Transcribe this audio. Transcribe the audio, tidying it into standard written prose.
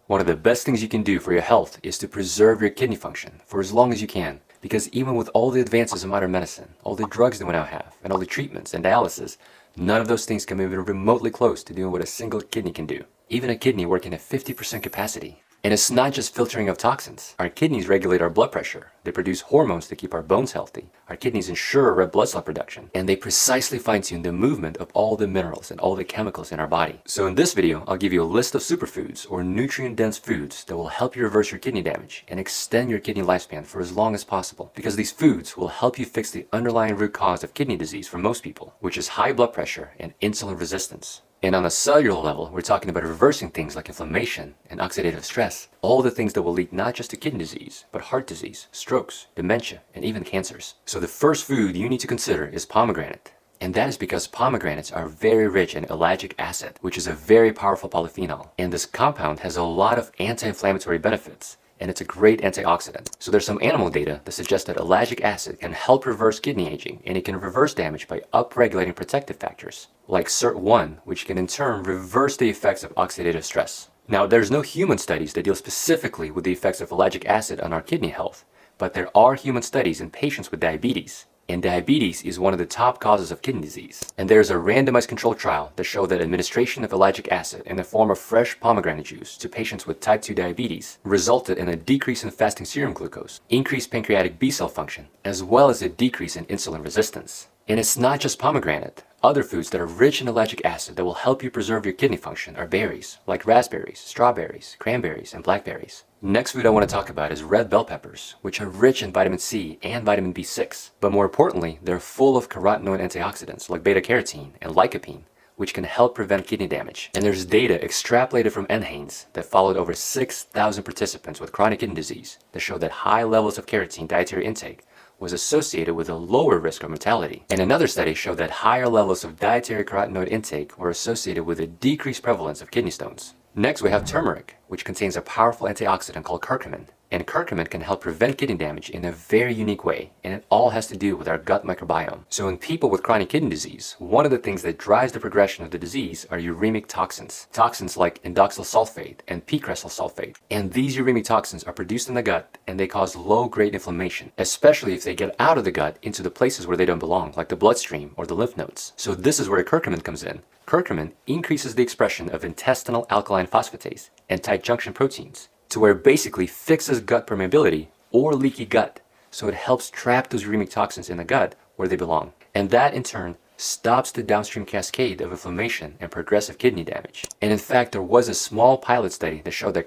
One of the best things you can do for your health is to preserve your kidney function for as long as you can. Because even with all the advances in modern medicine, all the drugs that we now have, and all the treatments and dialysis, none of those things come even remotely close to doing what a single kidney can do. Even a kidney working at 50% capacity. And it's not just filtering of toxins. Our kidneys regulate our blood pressure. They produce hormones to keep our bones healthy. Our kidneys ensure red blood cell production. And they precisely fine-tune the movement of all the minerals and all the chemicals in our body. So in this video, I'll give you a list of superfoods or nutrient-dense foods that will help you reverse your kidney damage and extend your kidney lifespan for as long as possible. Because these foods will help you fix the underlying root cause of kidney disease for most people, which is high blood pressure and insulin resistance. And on a cellular level, we're talking about reversing things like inflammation and oxidative stress. All the things that will lead not just to kidney disease, but heart disease, strokes, dementia, and even cancers. So the first food you need to consider is pomegranate. And that is because pomegranates are very rich in ellagic acid, which is a very powerful polyphenol. And this compound has a lot of anti-inflammatory benefits. And it's a great antioxidant. So there's some animal data that suggests that ellagic acid can help reverse kidney aging, and it can reverse damage by upregulating protective factors, like SIRT1, which can in turn reverse the effects of oxidative stress. Now, there's no human studies that deal specifically with the effects of ellagic acid on our kidney health, but there are human studies in patients with diabetes. And diabetes is one of the top causes of kidney disease. And there's a randomized controlled trial that showed that administration of ellagic acid in the form of fresh pomegranate juice to patients with type 2 diabetes resulted in a decrease in fasting serum glucose, increased pancreatic B-cell function, as well as a decrease in insulin resistance. And it's not just pomegranate. Other foods that are rich in ellagic acid that will help you preserve your kidney function are berries, like raspberries, strawberries, cranberries, and blackberries. Next food I want to talk about is red bell peppers, which are rich in vitamin C and vitamin B6. But more importantly, they're full of carotenoid antioxidants like beta-carotene and lycopene, which can help prevent kidney damage. And there's data extrapolated from NHANES that followed over 6,000 participants with chronic kidney disease that showed that high levels of carotene dietary intake was associated with a lower risk of mortality. And another study showed that higher levels of dietary carotenoid intake were associated with a decreased prevalence of kidney stones. Next, we have turmeric, which contains a powerful antioxidant called curcumin. And curcumin can help prevent kidney damage in a very unique way, and it all has to do with our gut microbiome. So in people with chronic kidney disease, one of the things that drives the progression of the disease are uremic toxins. Toxins like indoxyl sulfate and p-cressyl sulfate. And these uremic toxins are produced in the gut, and they cause low-grade inflammation, especially if they get out of the gut into the places where they don't belong, like the bloodstream or the lymph nodes. So this is where curcumin comes in. Curcumin increases the expression of intestinal alkaline phosphatase and tight junction proteins, to where it basically fixes gut permeability or leaky gut, so it helps trap those uremic toxins in the gut where they belong. And that in turn stops the downstream cascade of inflammation and progressive kidney damage. And in fact, there was a small pilot study that showed that